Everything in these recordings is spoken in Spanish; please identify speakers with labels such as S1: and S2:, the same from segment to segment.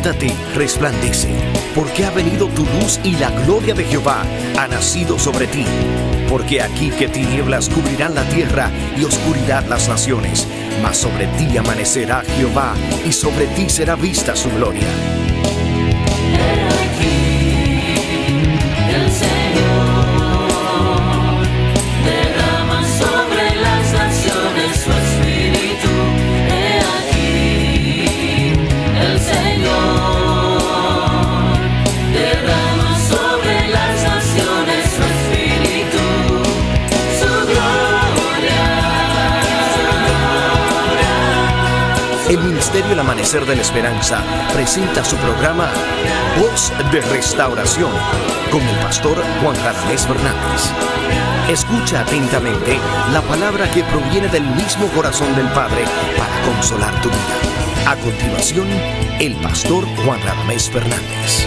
S1: levántate, resplandece, porque ha venido tu luz y la gloria de Jehová ha nacido sobre ti. Porque aquí que tinieblas cubrirán la tierra y oscuridad las naciones, mas sobre ti amanecerá Jehová y sobre ti será vista su gloria. El Ministerio El Amanecer de la Esperanza presenta su programa Voz de Restauración con el pastor Juan Radamés Fernández. Escucha atentamente la palabra que proviene del mismo corazón del Padre para consolar tu vida. A continuación, el pastor Juan Radamés Fernández.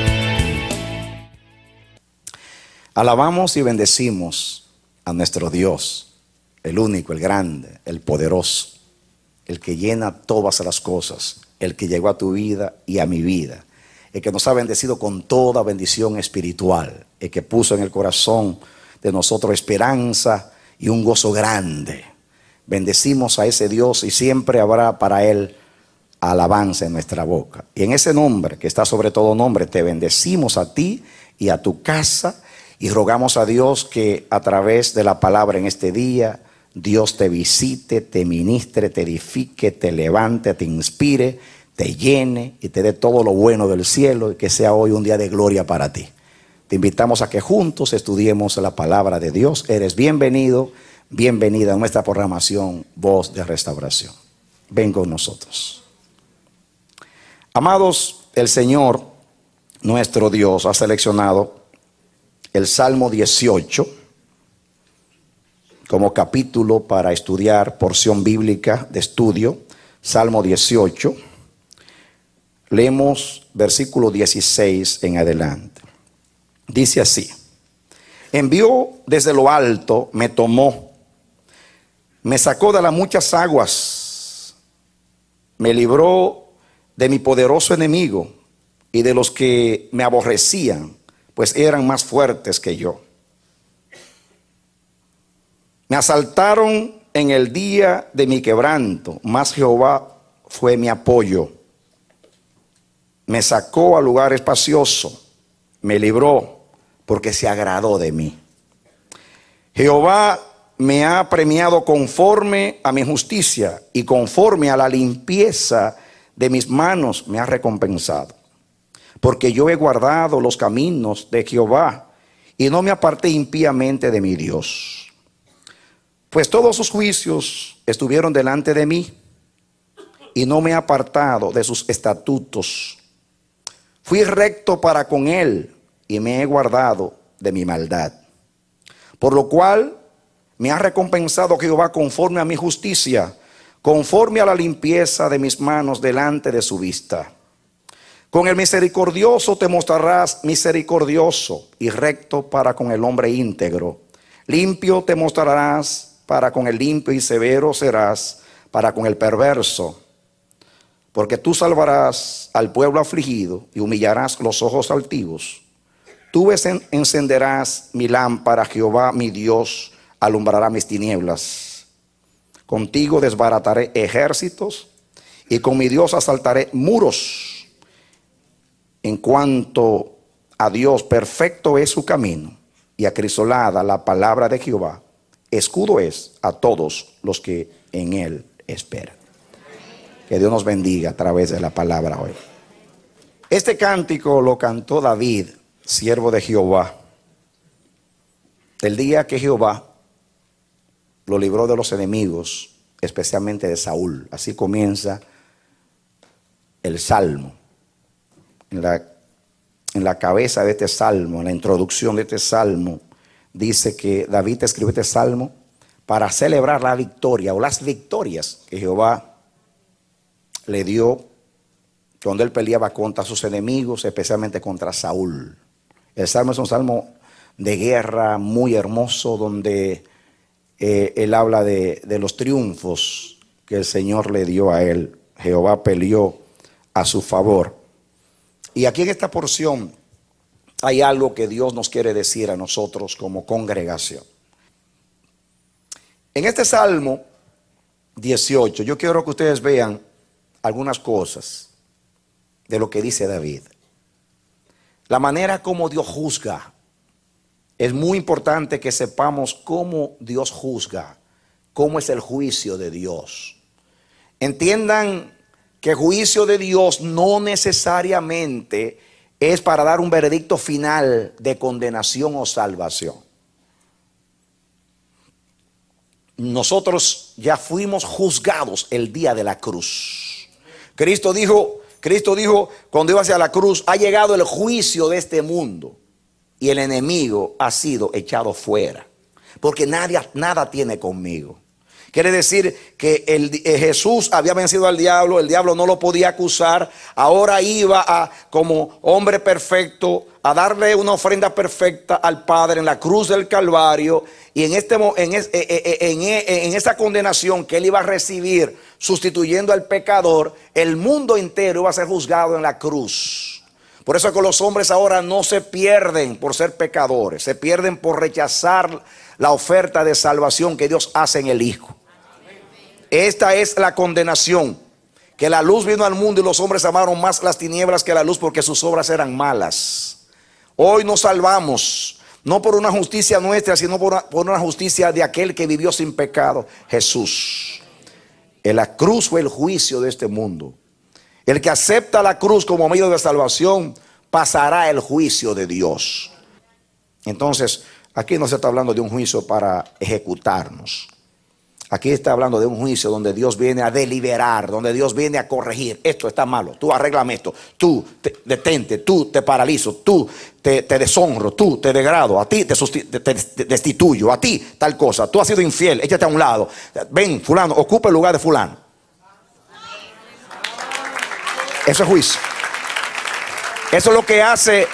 S2: Alabamos y bendecimos a nuestro Dios, el único, el grande, el poderoso, el que llena todas las cosas, el que llegó a tu vida y a mi vida, el que nos ha bendecido con toda bendición espiritual, el que puso en el corazón de nosotros esperanza y un gozo grande. Bendecimos a ese Dios y siempre habrá para Él alabanza en nuestra boca. Y en ese nombre, que está sobre todo nombre, te bendecimos a ti y a tu casa y rogamos a Dios que a través de la palabra en este día, Dios te visite, te ministre, te edifique, te levante, te inspire, te llene y te dé todo lo bueno del cielo y que sea hoy un día de gloria para ti. Te invitamos a que juntos estudiemos la palabra de Dios. Eres bienvenido, bienvenida a nuestra programación Voz de Restauración. Ven con nosotros. Amados, el Señor, nuestro Dios, ha seleccionado el Salmo 18 como capítulo para estudiar porción bíblica de estudio. Salmo 18. Leemos versículo 16 en adelante. Dice así: envió desde lo alto, me tomó, me sacó de las muchas aguas, me libró de mi poderoso enemigo y de los que me aborrecían, pues eran más fuertes que yo. Me asaltaron en el día de mi quebranto, mas Jehová fue mi apoyo. Me sacó a lugar espacioso, me libró, porque se agradó de mí. Jehová me ha premiado conforme a mi justicia y conforme a la limpieza de mis manos me ha recompensado. Porque yo he guardado los caminos de Jehová y no me aparté impíamente de mi Dios. Pues todos sus juicios estuvieron delante de mí y no me he apartado de sus estatutos. Fui recto para con él y me he guardado de mi maldad. Por lo cual me ha recompensado Jehová conforme a mi justicia, conforme a la limpieza de mis manos delante de su vista. Con el misericordioso te mostrarás misericordioso y recto para con el hombre íntegro. Limpio te mostrarás para con el limpio y severo serás para con el perverso. Porque tú salvarás al pueblo afligido y humillarás los ojos altivos. Tú encenderás mi lámpara, Jehová mi Dios alumbrará mis tinieblas. Contigo desbarataré ejércitos y con mi Dios asaltaré muros. En cuanto a Dios, perfecto es su camino y acrisolada la palabra de Jehová. Escudo es a todos los que en él esperan. Que Dios nos bendiga a través de la palabra hoy. Este cántico lo cantó David, siervo de Jehová, el día que Jehová lo libró de los enemigos, especialmente de Saúl. Así comienza el salmo. En la cabeza de este salmo, en la introducción de este salmo, dice que David escribió este salmo para celebrar la victoria o las victorias que Jehová le dio cuando él peleaba contra sus enemigos, especialmente contra Saúl. El salmo es un salmo de guerra muy hermoso, donde él habla de los triunfos que el Señor le dio a él. Jehová peleó a su favor. Y aquí en esta porción hay algo que Dios nos quiere decir a nosotros como congregación. En este Salmo 18, yo quiero que ustedes vean algunas cosas de lo que dice David. La manera como Dios juzga. Es muy importante que sepamos cómo Dios juzga, cómo es el juicio de Dios. Entiendan que el juicio de Dios no necesariamente es para dar un veredicto final de condenación o salvación. Nosotros ya fuimos juzgados el día de la cruz. Cristo dijo cuando iba hacia la cruz: ha llegado el juicio de este mundo y el enemigo ha sido echado fuera, porque nada tiene conmigo. Quiere decir que Jesús había vencido al diablo, el diablo no lo podía acusar. Ahora iba como hombre perfecto a darle una ofrenda perfecta al Padre en la cruz del Calvario. Y en esa condenación que él iba a recibir sustituyendo al pecador, el mundo entero iba a ser juzgado en la cruz. Por eso es que los hombres ahora no se pierden por ser pecadores, se pierden por rechazar la oferta de salvación que Dios hace en el Hijo. Esta es la condenación, que la luz vino al mundo y los hombres amaron más las tinieblas que la luz, porque sus obras eran malas. Hoy nos salvamos, no por una justicia nuestra, sino por una justicia de aquel que vivió sin pecado, Jesús. En la cruz fue el juicio de este mundo. El que acepta la cruz como medio de salvación pasará el juicio de Dios. Entonces, aquí no se está hablando de un juicio para ejecutarnos. Aquí está hablando de un juicio donde Dios viene a deliberar, donde Dios viene a corregir. Esto está malo, tú arréglame esto, tú detente, tú te paralizo, tú te deshonro, tú te degrado, a ti te destituyo, a ti tal cosa, tú has sido infiel, échate a un lado. Ven, fulano, ocupa el lugar de fulano. Eso es juicio. Eso es lo que hace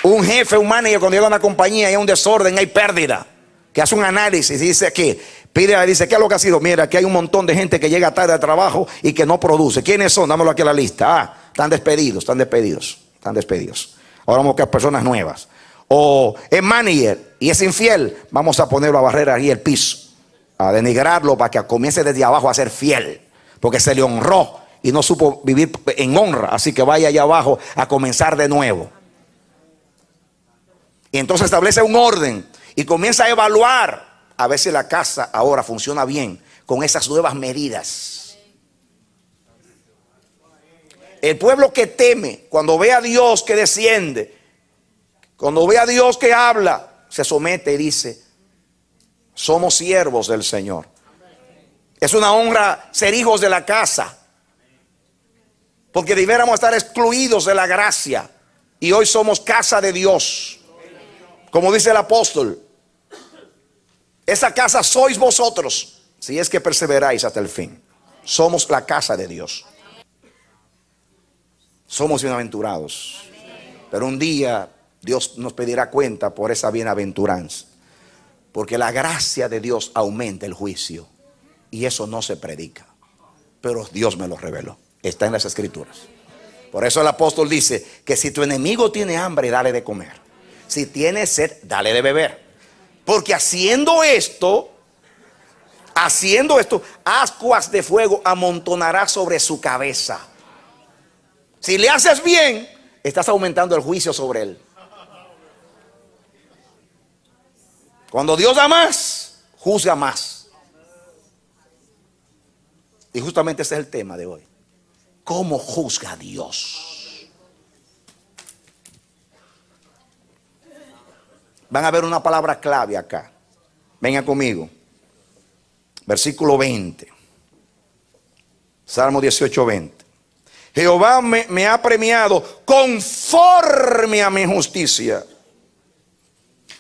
S2: un jefe, un manager cuando llega a una compañía y hay un desorden, hay pérdida. Que hace un análisis y dice aquí, dice, ¿qué es lo que ha sido? Mira, aquí hay un montón de gente que llega tarde al trabajo y que no produce. ¿Quiénes son? Dámelo aquí a la lista. Están despedidos. Ahora vamos a buscar personas nuevas. O es manager y es infiel, vamos a ponerlo a barrer ahí el piso, a denigrarlo para que comience desde abajo a ser fiel, porque se le honró y no supo vivir en honra, así que vaya allá abajo a comenzar de nuevo. Y entonces establece un orden y comienza a evaluar a ver si la casa ahora funciona bien con esas nuevas medidas. El pueblo que teme, cuando ve a Dios que desciende, cuando ve a Dios que habla, se somete y dice: somos siervos del Señor. Es una honra ser hijos de la casa, porque debiéramos estar excluidos de la gracia, y hoy somos casa de Dios. Como dice el apóstol, esa casa sois vosotros, si es que perseveráis hasta el fin. Somos la casa de Dios. Somos bienaventurados. Pero un día Dios nos pedirá cuenta por esa bienaventuranza, porque la gracia de Dios aumenta el juicio, y eso no se predica, pero Dios me lo reveló. Está en las Escrituras. Por eso el apóstol dice que si tu enemigo tiene hambre, dale de comer. Si tiene sed, dale de beber. Porque haciendo esto, ascuas de fuego amontonará sobre su cabeza. Si le haces bien, estás aumentando el juicio sobre él. Cuando Dios da más, juzga más. Y justamente ese es el tema de hoy. ¿Cómo juzga Dios? Van a ver una palabra clave acá. Venga conmigo. Versículo 20. Salmo 18, 20. Jehová me ha premiado conforme a mi justicia.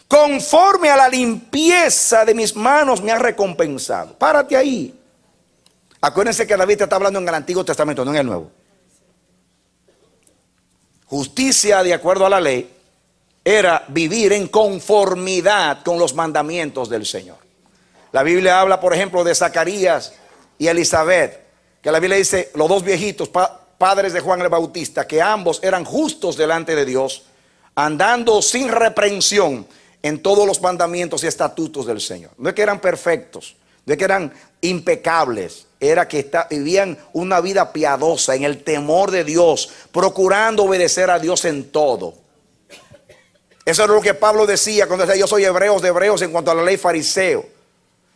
S2: Conforme a la limpieza de mis manos me ha recompensado. Párate ahí. Acuérdense que David está hablando en el Antiguo Testamento, no en el Nuevo. Justicia de acuerdo a la ley era vivir en conformidad con los mandamientos del Señor. La Biblia habla, por ejemplo, de Zacarías y Elizabeth, que la Biblia dice, los dos viejitos padres de Juan el Bautista, que ambos eran justos delante de Dios, andando sin reprensión en todos los mandamientos y estatutos del Señor. No es que eran perfectos, no es que eran impecables, era que vivían una vida piadosa en el temor de Dios, procurando obedecer a Dios en todo. Eso es lo que Pablo decía cuando decía: yo soy hebreos de hebreos en cuanto a la ley fariseo,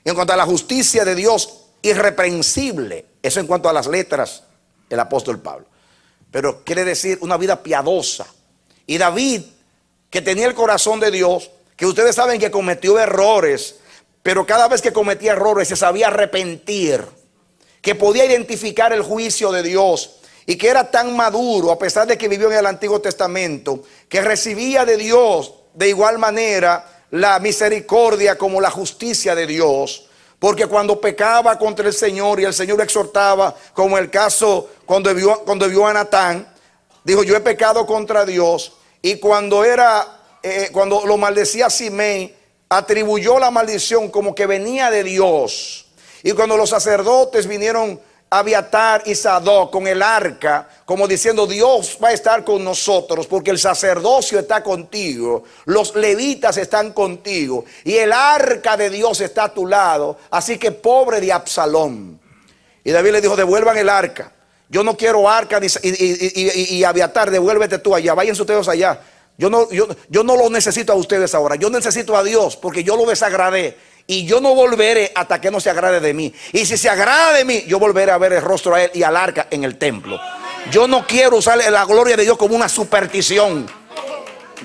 S2: en cuanto a la justicia de Dios irreprensible. Eso en cuanto a las letras, el apóstol Pablo. Pero quiere decir una vida piadosa. Y David, que tenía el corazón de Dios, que ustedes saben que cometió errores, pero cada vez que cometía errores se sabía arrepentir, que podía identificar el juicio de Dios, y que era tan maduro, a pesar de que vivió en el Antiguo Testamento, que recibía de Dios de igual manera la misericordia como la justicia de Dios. Porque cuando pecaba contra el Señor y el Señor lo exhortaba, como el caso cuando vio a Natán, dijo: yo he pecado contra Dios. Y cuando lo maldecía a Simei, atribuyó la maldición como que venía de Dios. Y cuando los sacerdotes vinieron, Abiatar y Sadoc, con el arca, como diciendo: Dios va a estar con nosotros, porque el sacerdocio está contigo, los levitas están contigo, y el arca de Dios está a tu lado. Así que pobre de Absalón. Y David le dijo: devuelvan el arca. Yo no quiero arca. Y Abiatar, devuélvete tú allá, váyanse ustedes allá. Yo no lo necesito a ustedes ahora, yo necesito a Dios, porque yo lo desagradé. Y yo no volveré hasta que no se agrade de mí. Y si se agrada de mí, yo volveré a ver el rostro a él y al arca en el templo. Yo no quiero usar la gloria de Dios como una superstición.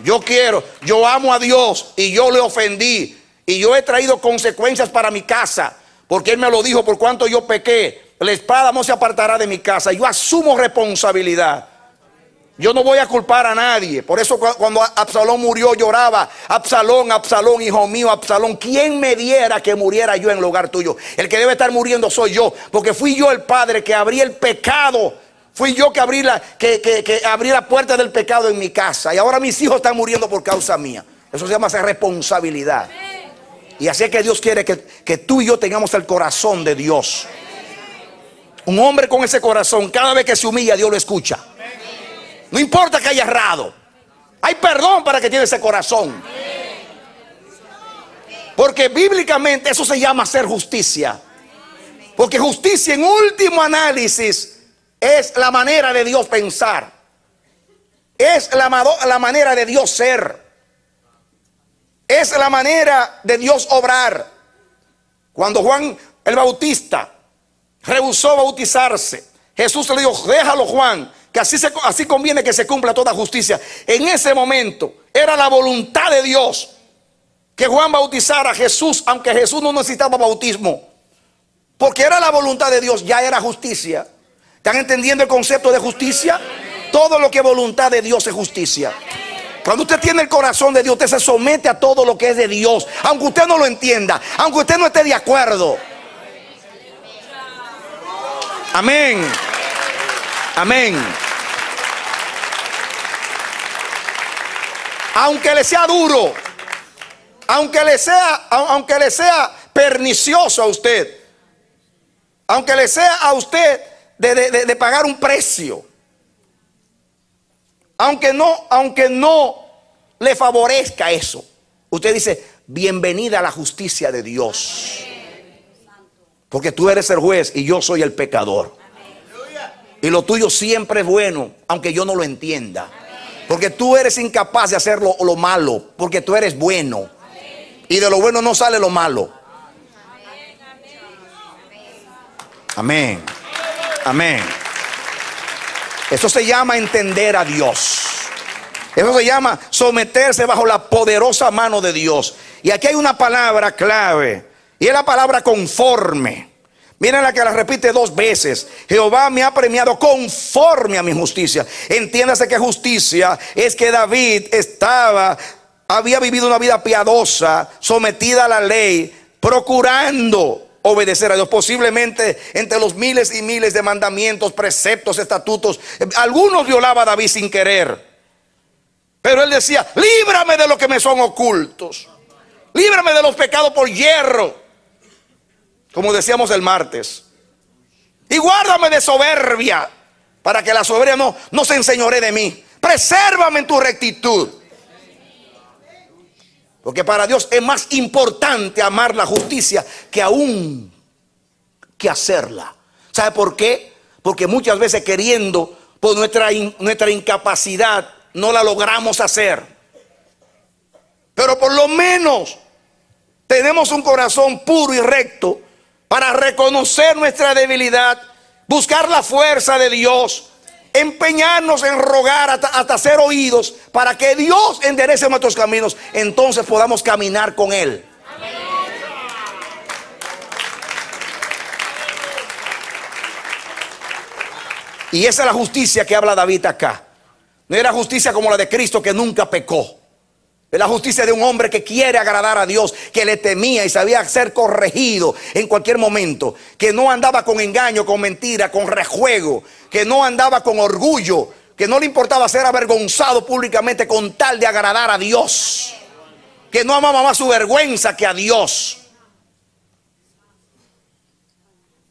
S2: Yo amo a Dios y yo le ofendí. Y yo he traído consecuencias para mi casa, porque Él me lo dijo: por cuanto yo pequé, la espada no se apartará de mi casa. Yo asumo responsabilidad. Yo no voy a culpar a nadie. Por eso cuando Absalón murió, lloraba: Absalón, Absalón, hijo mío, Absalón, ¿quién me diera que muriera yo en lugar tuyo? El que debe estar muriendo soy yo, porque fui yo el padre que abrí el pecado. Fui yo que abrí la puerta del pecado en mi casa. Y ahora mis hijos están muriendo por causa mía. Eso se llama responsabilidad. Y así es que Dios quiere que tú y yo tengamos el corazón de Dios. Un hombre con ese corazón, cada vez que se humilla, Dios lo escucha. No importa que haya errado, hay perdón para que tiene ese corazón. Porque bíblicamente eso se llama hacer justicia. Porque justicia, en último análisis, es la manera de Dios pensar. Es la manera de Dios ser. Es la manera de Dios obrar. Cuando Juan el Bautista rehusó bautizarse, Jesús le dijo: déjalo, Juan, que así conviene que se cumpla toda justicia. En ese momento era la voluntad de Dios que Juan bautizara a Jesús, aunque Jesús no necesitaba bautismo, porque era la voluntad de Dios, ya era justicia. ¿Están entendiendo el concepto de justicia? Todo lo que es voluntad de Dios es justicia. Cuando usted tiene el corazón de Dios, usted se somete a todo lo que es de Dios, aunque usted no lo entienda, aunque usted no esté de acuerdo. Amén. Amén. Aunque le sea duro, aunque le sea pernicioso a usted, aunque le sea a usted de pagar un precio, aunque no le favorezca eso, usted dice: bienvenida a la justicia de Dios, porque tú eres el juez y yo soy el pecador. Y lo tuyo siempre es bueno, aunque yo no lo entienda. Porque tú eres incapaz de hacer lo malo, porque tú eres bueno. Y de lo bueno no sale lo malo. Amén. Amén. Eso se llama entender a Dios. Eso se llama someterse bajo la poderosa mano de Dios. Y aquí hay una palabra clave, y es la palabra conforme. Miren la que la repite 2 veces: Jehová me ha premiado conforme a mi justicia. Entiéndase que justicia es que David había vivido una vida piadosa, sometida a la ley, procurando obedecer a Dios. Posiblemente entre los miles y miles de mandamientos, preceptos, estatutos, algunos violaba David sin querer. Pero él decía: líbrame de lo que me son ocultos, líbrame de los pecados por hierro, como decíamos el martes, y guárdame de soberbia. para que la soberbia no se enseñoree de mí. Presérvame en tu rectitud. Porque para Dios es más importante amar la justicia que aún que hacerla. ¿Sabe por qué? Porque muchas veces queriendo, por nuestra incapacidad, no la logramos hacer. Pero por lo menos tenemos un corazón puro y recto para reconocer nuestra debilidad, buscar la fuerza de Dios, empeñarnos en rogar hasta ser oídos para que Dios enderece nuestros caminos. Entonces podamos caminar con Él. Y esa es la justicia que habla David acá. No era justicia como la de Cristo, que nunca pecó. Es la justicia de un hombre que quiere agradar a Dios, que le temía y sabía ser corregido en cualquier momento, que no andaba con engaño, con mentira, con rejuego, que no andaba con orgullo, que no le importaba ser avergonzado públicamente con tal de agradar a Dios, que no amaba más su vergüenza que a Dios.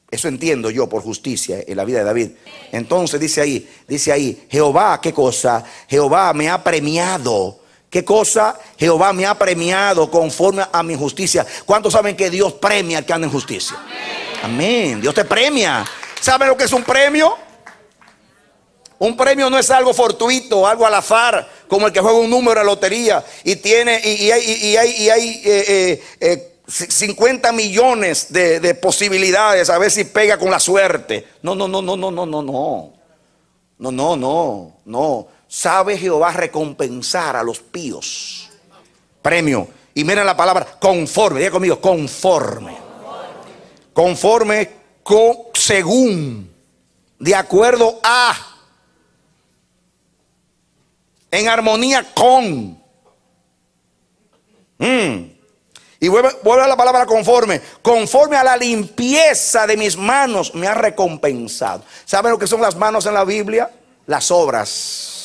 S2: Eso entiendo yo por justicia en la vida de David. Entonces dice ahí, Jehová, ¿qué cosa? Jehová me ha premiado. ¿Qué cosa? Jehová me ha premiado conforme a mi justicia. ¿Cuántos saben que Dios premia al que anda en justicia? Amén. Dios te premia. ¿Saben lo que es un premio? Un premio no es algo fortuito, algo al azar, como el que juega un número de lotería y hay 50 millones de posibilidades a ver si pega con la suerte. No. Sabe Jehová recompensar a los píos. Premio. Y miren la palabra conforme. Diga conmigo, conforme. Conforme con, según, de acuerdo a, en armonía con. Y vuelve a la palabra conforme. Conforme a la limpieza de mis manos me ha recompensado. ¿Saben lo que son las manos en la Biblia? Las obras.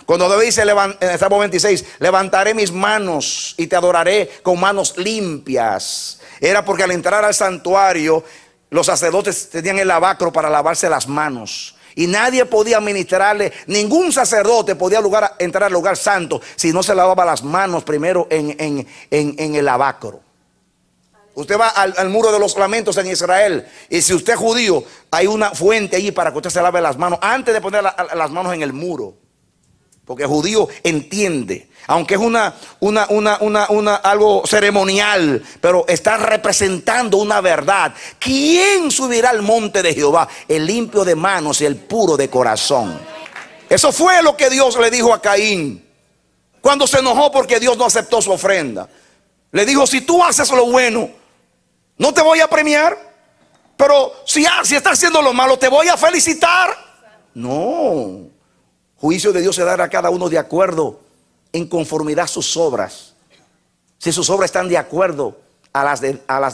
S2: Cuando David dice en el Salmo 26, levantaré mis manos y te adoraré con manos limpias, era porque al entrar al santuario los sacerdotes tenían el lavacro para lavarse las manos. Y nadie podía ministrarle, ningún sacerdote podía entrar al lugar santo si no se lavaba las manos primero en el lavacro. Usted va al muro de los lamentos en Israel, y si usted es judío, hay una fuente allí para que usted se lave las manos antes de poner las manos en el muro. Porque el judío entiende, aunque es algo ceremonial, pero está representando una verdad. ¿Quién subirá al monte de Jehová? El limpio de manos y el puro de corazón. Eso fue lo que Dios le dijo a Caín cuando se enojó porque Dios no aceptó su ofrenda. Le dijo, si tú haces lo bueno, no te voy a premiar, pero si estás haciendo lo malo, te voy a felicitar. No. Juicio de Dios se dará a cada uno de acuerdo en conformidad a sus obras. Si sus obras están de acuerdo a las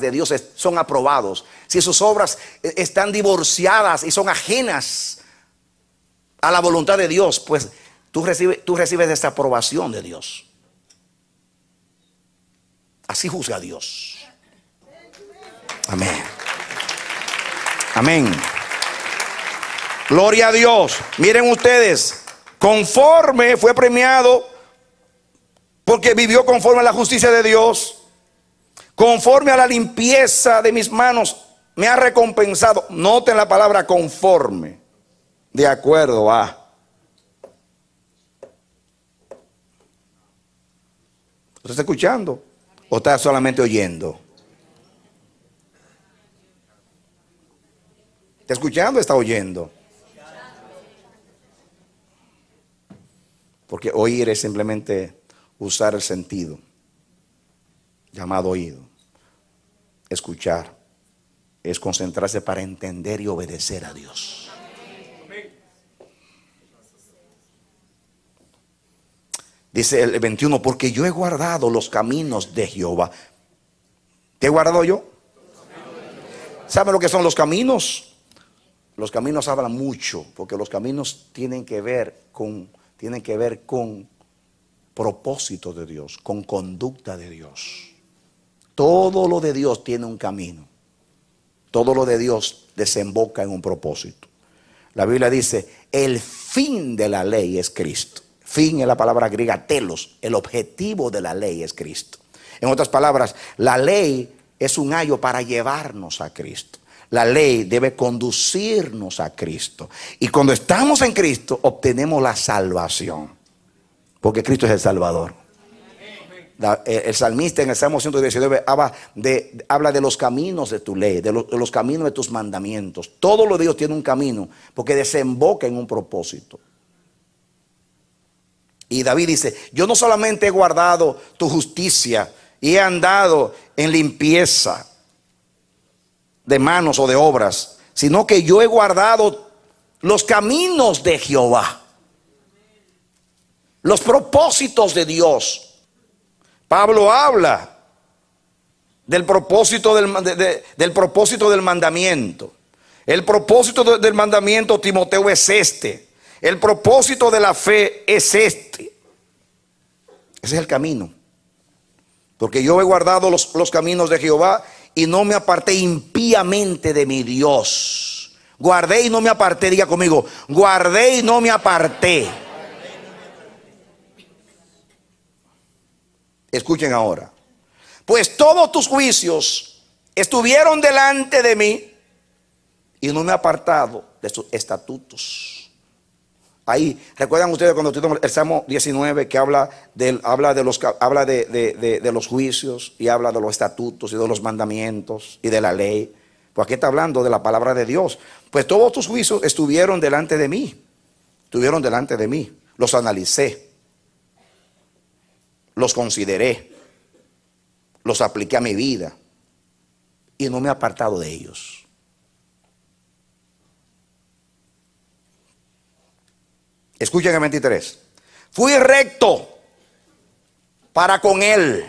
S2: de Dios, son aprobados. Si sus obras están divorciadas y son ajenas a la voluntad de Dios, pues tú recibes esta aprobación de Dios. Así juzga Dios. Amén. Amén. Gloria a Dios. Miren ustedes. Conforme fue premiado porque vivió conforme a la justicia de Dios, conforme a la limpieza de mis manos me ha recompensado. Noten la palabra conforme, de acuerdo a. ¿Usted está escuchando o está solamente oyendo? ¿Está escuchando o está oyendo? Porque oír es simplemente usar el sentido llamado oído. Escuchar es concentrarse para entender y obedecer a Dios. Dice el 21, porque yo he guardado los caminos de Jehová. ¿Qué he guardado yo? ¿Saben lo que son los caminos? Los caminos hablan mucho, porque los caminos tienen que ver con propósito de Dios, con conducta de Dios. Todo lo de Dios tiene un camino. Todo lo de Dios desemboca en un propósito. La Biblia dice, el fin de la ley es Cristo. Fin es la palabra griega telos. El objetivo de la ley es Cristo. En otras palabras, la ley es un ayo para llevarnos a Cristo. La ley debe conducirnos a Cristo. Y cuando estamos en Cristo, obtenemos la salvación. Porque Cristo es el Salvador. El salmista en el Salmo 119 habla de los caminos de tu ley, de los caminos de tus mandamientos. Todo lo de Dios tiene un camino, porque desemboca en un propósito. Y David dice, yo no solamente he guardado tu justicia y he andado en limpieza de manos o de obras, sino que yo he guardado los caminos de Jehová, los propósitos de Dios. Pablo habla del propósito del propósito del mandamiento. El propósito del mandamiento, Timoteo, es este. El propósito de la fe es este. Ese es el camino. Porque yo he guardado los caminos de Jehová y no me aparté impíamente de mi Dios. Guardé y no me aparté. Diga conmigo, guardé y no me aparté. Escuchen ahora. Pues todos tus juicios estuvieron delante de mí y no me he apartado de sus estatutos. Ahí, ¿recuerdan ustedes cuando estudiamos el Salmo 19 que habla de los juicios y habla de los estatutos y de los mandamientos y de la ley? Pues aquí está hablando de la palabra de Dios. Pues todos tus juicios estuvieron delante de mí. Estuvieron delante de mí. Los analicé. Los consideré, los apliqué a mi vida y no me he apartado de ellos. Escuchen el 23. Fui recto para con él.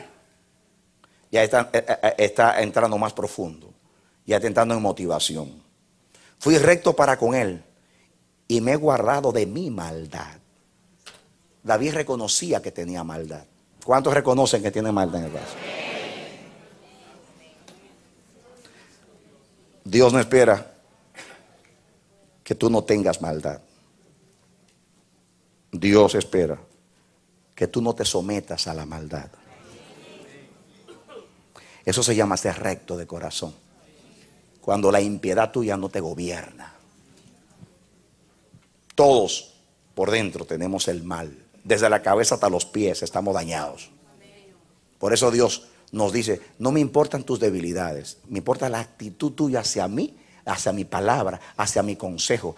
S2: Ya está entrando más profundo. Ya está entrando en motivación. Fui recto para con él y me he guardado de mi maldad. David reconocía que tenía maldad. ¿Cuántos reconocen que tienen maldad en el corazón? Dios no espera que tú no tengas maldad. Dios espera que tú no te sometas a la maldad. Eso se llama ser recto de corazón. Cuando la impiedad tuya no te gobierna. Todos por dentro tenemos el mal. Desde la cabeza hasta los pies estamos dañados. Por eso Dios nos dice, no me importan tus debilidades, me importa la actitud tuya hacia mí, hacia mi palabra, hacia mi consejo,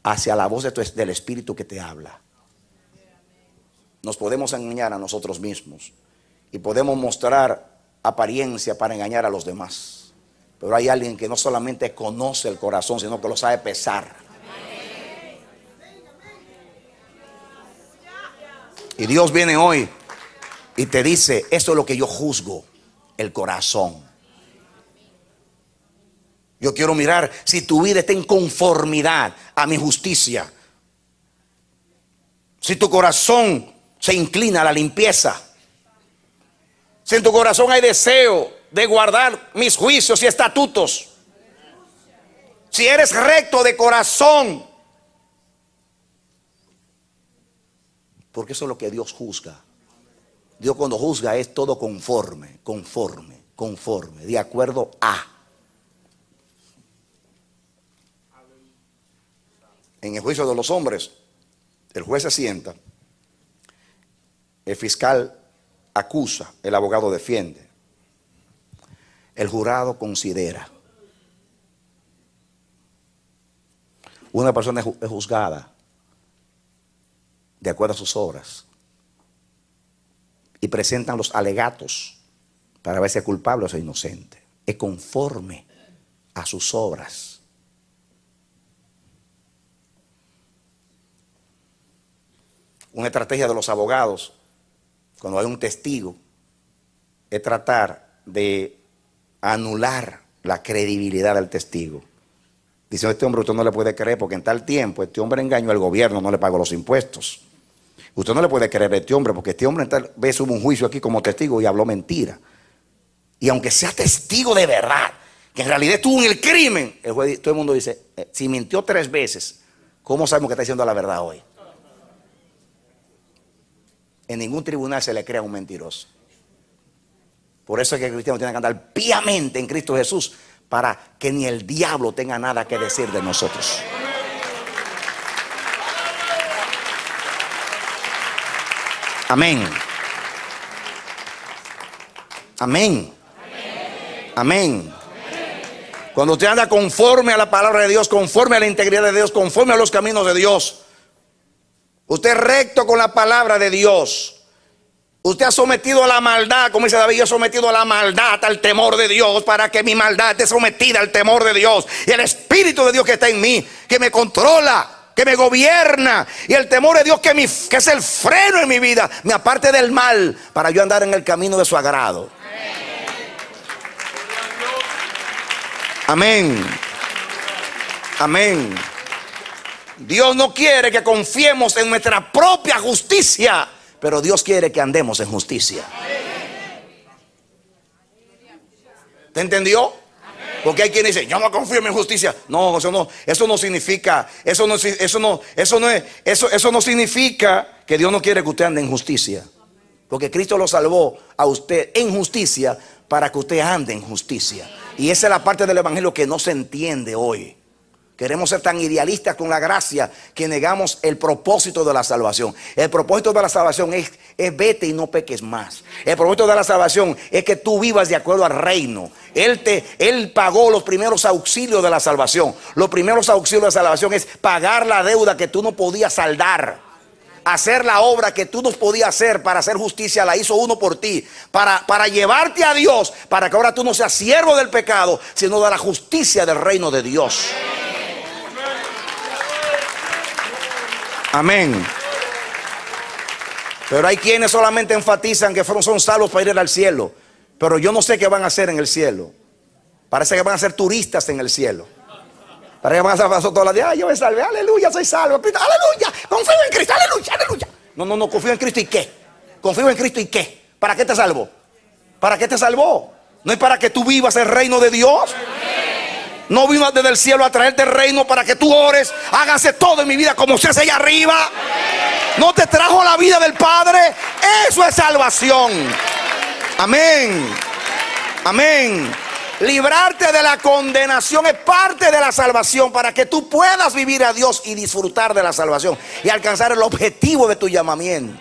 S2: hacia la voz del Espíritu que te habla. Nos podemos engañar a nosotros mismos y podemos mostrar apariencia para engañar a los demás. Pero hay alguien que no solamente conoce el corazón, sino que lo sabe pesar. Y Dios viene hoy y te dice, esto es lo que yo juzgo, el corazón. Yo quiero mirar si tu vida está en conformidad a mi justicia. Si tu corazón se inclina a la limpieza. Si en tu corazón hay deseo de guardar mis juicios y estatutos. Si eres recto de corazón. Porque eso es lo que Dios juzga. Dios cuando juzga es todo conforme, de acuerdo a. En el juicio de los hombres, el juez se sienta, el fiscal acusa, el abogado defiende, el jurado considera. Una persona es juzgada de acuerdo a sus obras y presentan los alegatos para ver si es culpable o si es inocente. Es conforme a sus obras. Una estrategia de los abogados cuando hay un testigo es tratar de anular la credibilidad del testigo. Dice, este hombre usted no le puede creer porque en tal tiempo este hombre engañó al gobierno, no le pagó los impuestos. Usted no le puede creer a este hombre porque este hombre tal vez hubo un juicio aquí como testigo y habló mentira. Y aunque sea testigo de verdad, que en realidad estuvo en el crimen, el juez, todo el mundo dice, si mintió 3 veces, ¿cómo sabemos que está diciendo la verdad hoy? En ningún tribunal se le crea un mentiroso. Por eso es que el cristiano tiene que andar piamente en Cristo Jesús, para que ni el diablo tenga nada que decir de nosotros. Amén. Amén. Amén. Cuando usted anda conforme a la palabra de Dios, conforme a la integridad de Dios, conforme a los caminos de Dios, usted es recto con la palabra de Dios. Usted ha sometido a la maldad, como dice David, yo he sometido a la maldad al temor de Dios, para que mi maldad esté sometida al temor de Dios. Y el Espíritu de Dios que está en mí, que me controla, que me gobierna, y el temor de Dios que es el freno en mi vida, me aparte del mal, para yo andar en el camino de su agrado. Amén. Amén. Dios no quiere que confiemos en nuestra propia justicia, pero Dios quiere que andemos en justicia. ¿Te entendió? Porque hay quien dice, yo no confío en mi justicia. No, eso no significa, eso no significa que Dios no quiere que usted ande en justicia. Porque Cristo lo salvó a usted en justicia, para que usted ande en justicia. Y esa es la parte del evangelio que no se entiende hoy. Queremos ser tan idealistas con la gracia que negamos el propósito de la salvación. El propósito de la salvación es vete y no peques más. El propósito de la salvación es que tú vivas de acuerdo al reino. Él pagó los primeros auxilios de la salvación. Los primeros auxilios de la salvación es pagar la deuda que tú no podías saldar. Hacer la obra que tú no podías hacer para hacer justicia, la hizo uno por ti. Para llevarte a Dios, para que ahora tú no seas siervo del pecado, sino de la justicia del reino de Dios. Amén. Pero hay quienes solamente enfatizan que son salvos para ir al cielo. Pero yo no sé qué van a hacer en el cielo. Parece que van a ser turistas en el cielo. Parece que van a salvar todos los días. Ay, yo me salvé, aleluya, soy salvo. Aleluya, confío en Cristo, aleluya, aleluya. No, confío en Cristo y qué. Confío en Cristo y qué. ¿Para qué te salvó? ¿Para qué te salvó? No es para que tú vivas el reino de Dios. No vino desde el cielo a traerte el reino para que tú ores, hágase todo en mi vida como se hace allá arriba. No te trajo la vida del Padre. Eso es salvación. Amén. Amén. Librarte de la condenación es parte de la salvación, para que tú puedas vivir a Dios y disfrutar de la salvación y alcanzar el objetivo de tu llamamiento.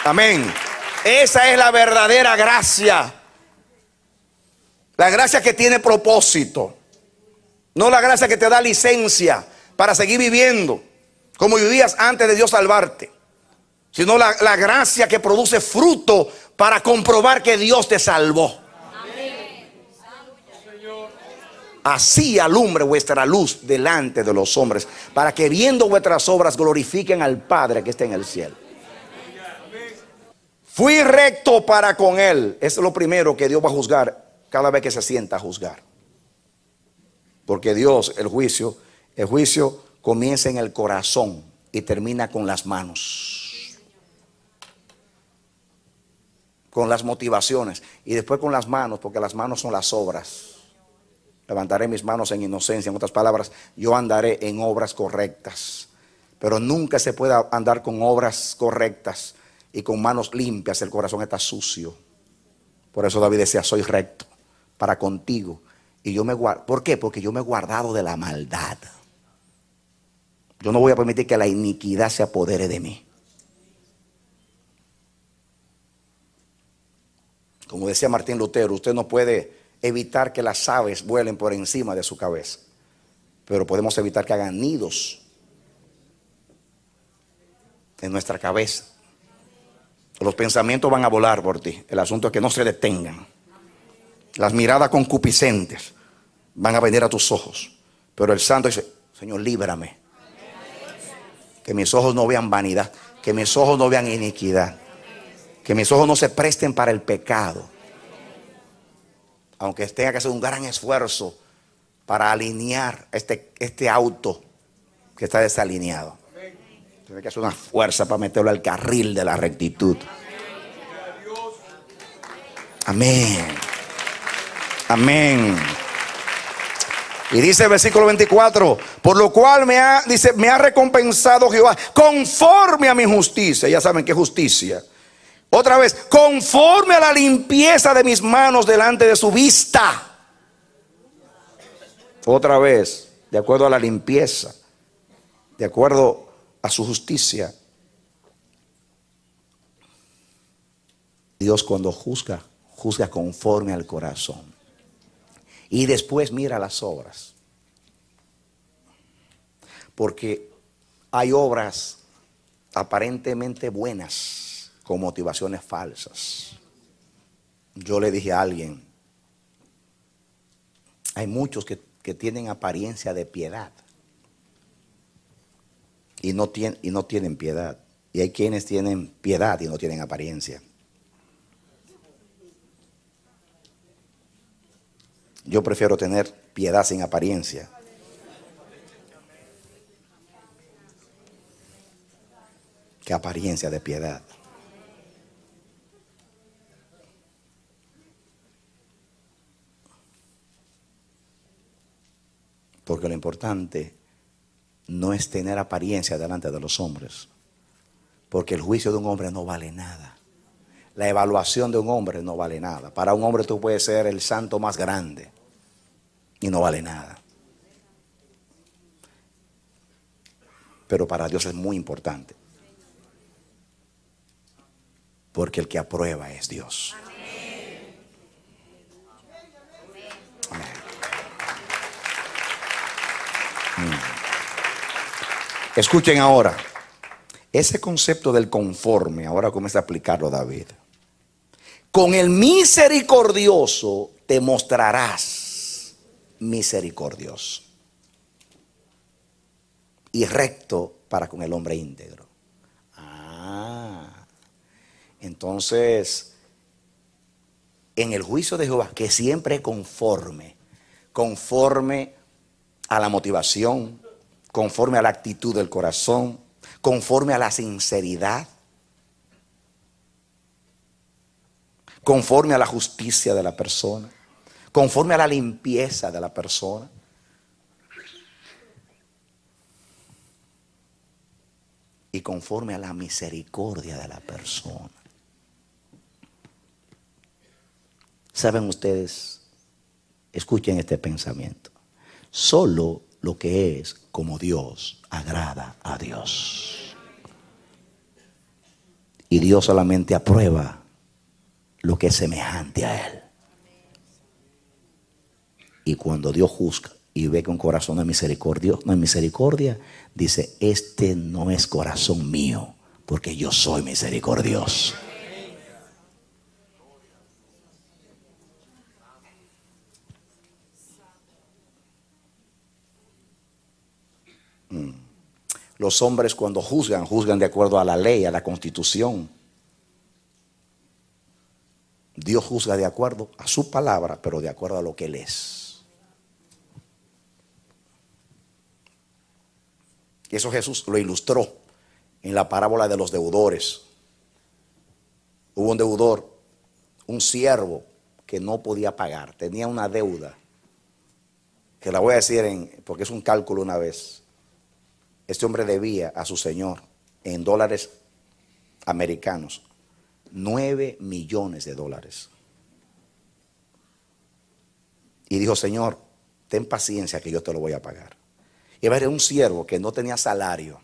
S2: Amén. Esa es la verdadera gracia. La gracia que tiene propósito. No la gracia que te da licencia para seguir viviendo como vivías antes de Dios salvarte, sino la gracia que produce fruto para comprobar que Dios te salvó. Así alumbre vuestra luz delante de los hombres, para que viendo vuestras obras glorifiquen al Padre que está en el cielo. Fui recto para con él. Eso es lo primero que Dios va a juzgar cada vez que se sienta a juzgar. Porque Dios, el juicio comienza en el corazón y termina con las manos, con las motivaciones, y después con las manos, porque las manos son las obras. Levantaré mis manos en inocencia. En otras palabras, yo andaré en obras correctas. Pero nunca se puede andar con obras correctas y con manos limpias. El corazón está sucio. Por eso David decía, soy recto para contigo. Y yo me guardo. ¿Por qué? Porque yo me he guardado de la maldad. Yo no voy a permitir que la iniquidad se apodere de mí. Como decía Martín Lutero, usted no puede evitar que las aves vuelen por encima de su cabeza, pero podemos evitar que hagan nidos en nuestra cabeza. Los pensamientos van a volar por ti. El asunto es que no se detengan. Las miradas concupiscentes van a venir a tus ojos, pero el santo dice, Señor, líbrame. Que mis ojos no vean vanidad, que mis ojos no vean iniquidad, que mis ojos no se presten para el pecado, aunque tenga que hacer un gran esfuerzo para alinear este auto que está desalineado. Tiene que hacer una fuerza para meterlo al carril de la rectitud. Amén. Amén. Y dice el versículo 24, por lo cual me ha recompensado Jehová conforme a mi justicia. Ya saben qué justicia. Otra vez, conforme a la limpieza de mis manos delante de su vista. Otra vez, de acuerdo a la limpieza, de acuerdo a su justicia. Dios cuando juzga, juzga conforme al corazón. Y después mira las obras. Porque hay obras aparentemente buenas con motivaciones falsas. Yo le dije a alguien, hay muchos que tienen apariencia de piedad y no tienen piedad. Y hay quienes tienen piedad y no tienen apariencia. Yo prefiero tener piedad sin apariencia. Que apariencia de piedad. Porque lo importante no es tener apariencia delante de los hombres. Porque el juicio de un hombre no vale nada. La evaluación de un hombre no vale nada. Para un hombre tú puedes ser el santo más grande y no vale nada. Pero para Dios es muy importante. Porque el que aprueba es Dios. Amén. Escuchen ahora. Ese concepto del conforme, ahora comienza a aplicarlo David. Con el misericordioso te mostrarás misericordioso y recto para con el hombre íntegro. Entonces, en el juicio de Jehová, que siempre es conforme a la motivación, conforme a la actitud del corazón, conforme a la sinceridad, conforme a la justicia de la persona, conforme a la limpieza de la persona. Y conforme a la misericordia de la persona. ¿Saben ustedes? Escuchen este pensamiento. Solo lo que es como Dios agrada a Dios. Y Dios solamente aprueba lo que es semejante a Él. Y cuando Dios juzga y ve que un corazón no es misericordia, dice, este no es corazón mío, porque yo soy misericordioso. Los hombres cuando juzgan de acuerdo a la ley, a la constitución. Dios juzga de acuerdo a su palabra, pero de acuerdo a lo que Él es. Y eso Jesús lo ilustró en la parábola de los deudores. Hubo un deudor, un siervo que no podía pagar, tenía una deuda, que la voy a decir porque es un cálculo una vez. Este hombre debía a su señor en dólares americanos $9 millones. Y dijo, Señor, ten paciencia que yo te lo voy a pagar. Y era un siervo que no tenía salario.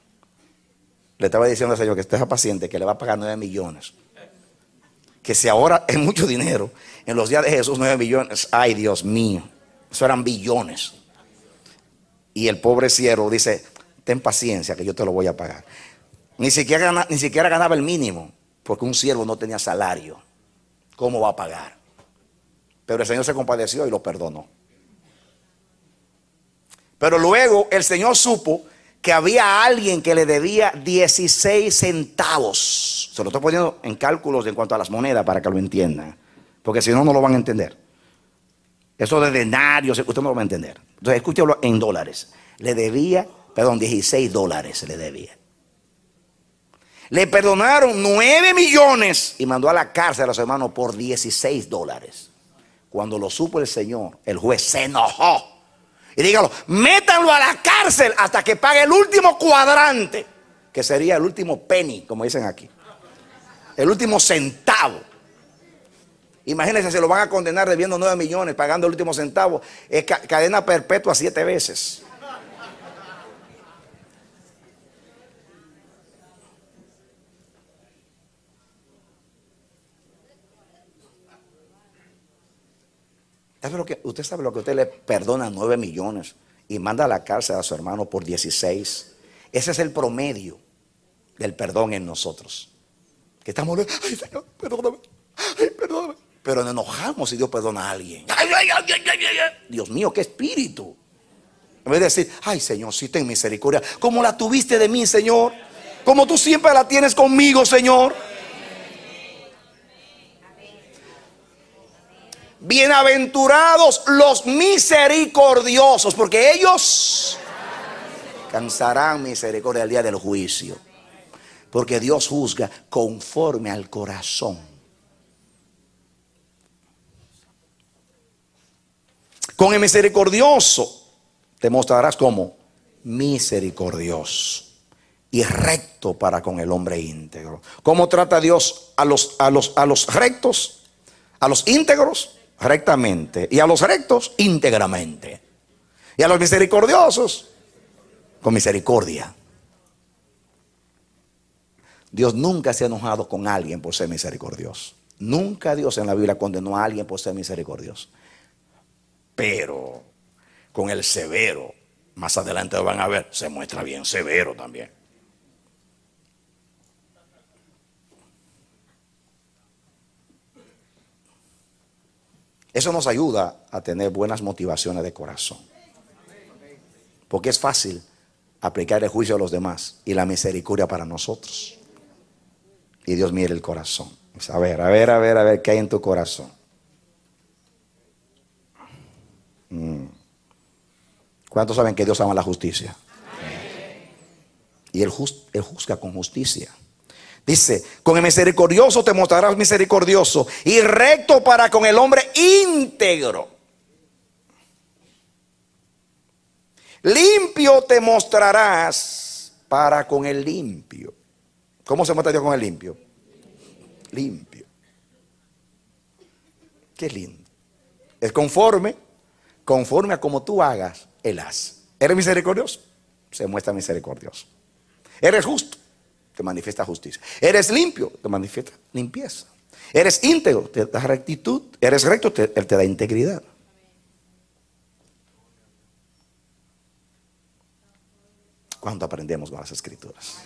S2: Le estaba diciendo al Señor que esté paciente, que le va a pagar 9 millones. Que si ahora es mucho dinero, en los días de Jesús 9 millones, ay Dios mío, eso eran billones. Y el pobre siervo dice, ten paciencia que yo te lo voy a pagar. Ni siquiera ganaba el mínimo, porque un siervo no tenía salario. ¿Cómo va a pagar? Pero el Señor se compadeció y lo perdonó. Pero luego el Señor supo que había alguien que le debía 16 centavos. Se lo estoy poniendo en cálculos en cuanto a las monedas para que lo entiendan, porque si no, no lo van a entender. Eso de denarios, usted no lo va a entender. Entonces escúchelo en dólares. Le debía, $16 le debía. Le perdonaron 9 millones y mandó a la cárcel a los hermanos por $16. Cuando lo supo el Señor, el juez se enojó. Y dígalo, métanlo a la cárcel hasta que pague el último cuadrante, que sería el último penny, como dicen aquí. El último centavo. Imagínense, se lo van a condenar debiendo 9 millones, pagando el último centavo. Es cadena perpetua 7 veces. Usted sabe lo que usted le perdona 9 millones y manda a la cárcel a su hermano por 16. Ese es el promedio del perdón en nosotros. Que estamos, ay Señor, perdóname, ay, perdóname. Pero nos enojamos si Dios perdona a alguien. Ay, ay, ay, ay, ay, ay. Dios mío, qué espíritu. En vez de decir, ay Señor, sí ten misericordia, como la tuviste de mí, Señor, como tú siempre la tienes conmigo, Señor. Bienaventurados los misericordiosos, porque ellos alcanzarán misericordia el día del juicio. Porque Dios juzga conforme al corazón. Con el misericordioso te mostrarás como misericordioso y recto para con el hombre íntegro. ¿Cómo trata Dios a los rectos? A los íntegros rectamente, y a los rectos íntegramente, y a los misericordiosos con misericordia. Dios nunca se ha enojado con alguien por ser misericordioso. Nunca Dios en la Biblia condenó a alguien por ser misericordioso. Pero con el severo, más adelante lo van a ver, se muestra bien severo también. Eso nos ayuda a tener buenas motivaciones de corazón. Porque es fácil aplicar el juicio a los demás y la misericordia para nosotros. Y Dios mira el corazón. Dice, a ver, ¿qué hay en tu corazón? ¿Cuántos saben que Dios ama la justicia? Y Él juzga con justicia. Dice, con el misericordioso te mostrarás misericordioso y recto para con el hombre íntegro. Limpio te mostrarás para con el limpio. ¿Cómo se muestra Dios con el limpio? Limpio. Qué lindo. Es conforme a como tú hagas, Él hace. ¿Eres misericordioso? Se muestra misericordioso. ¿Eres justo? Te manifiesta justicia. Eres limpio, te manifiesta limpieza. Eres íntegro, te da rectitud. Eres recto, Él te da integridad. ¿Cuánto aprendemos con las Escrituras?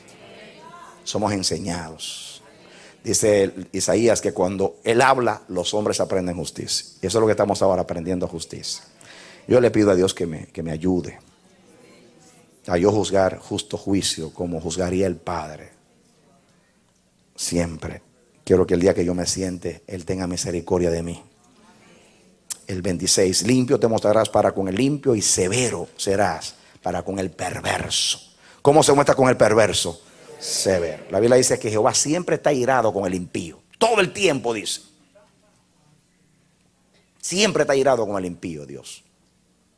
S2: Somos enseñados. Dice Isaías que cuando Él habla, los hombres aprenden justicia. Y eso es lo que estamos ahora aprendiendo, justicia. Yo le pido a Dios que me ayude a yo juzgar justo juicio como juzgaría el Padre. Siempre quiero que el día que yo me siente, Él tenga misericordia de mí. El 26, limpio te mostrarás para con el limpio y severo serás para con el perverso. ¿Cómo se muestra con el perverso? Severo. La Biblia dice que Jehová siempre está irado con el impío. Todo el tiempo dice. Siempre está irado con el impío, Dios.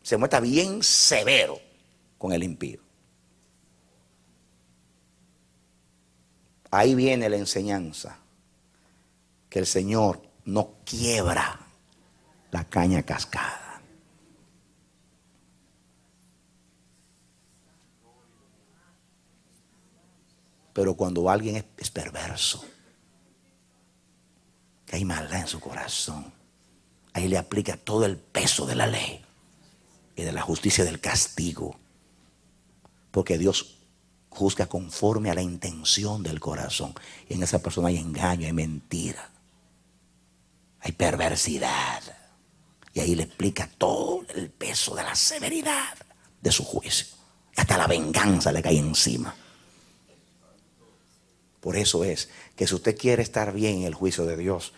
S2: Se muestra bien severo con el impío. Ahí viene la enseñanza, que el Señor no quiebra la caña cascada. Pero cuando alguien es perverso, que hay maldad en su corazón, ahí le aplica todo el peso de la ley y de la justicia del castigo. Porque Dios juzga conforme a la intención del corazón. Y en esa persona hay engaño, hay mentira, hay perversidad. Y ahí le explica todo el peso de la severidad de su juicio. Hasta la venganza le cae encima. Por eso es que si usted quiere estar bien en el juicio de Dios,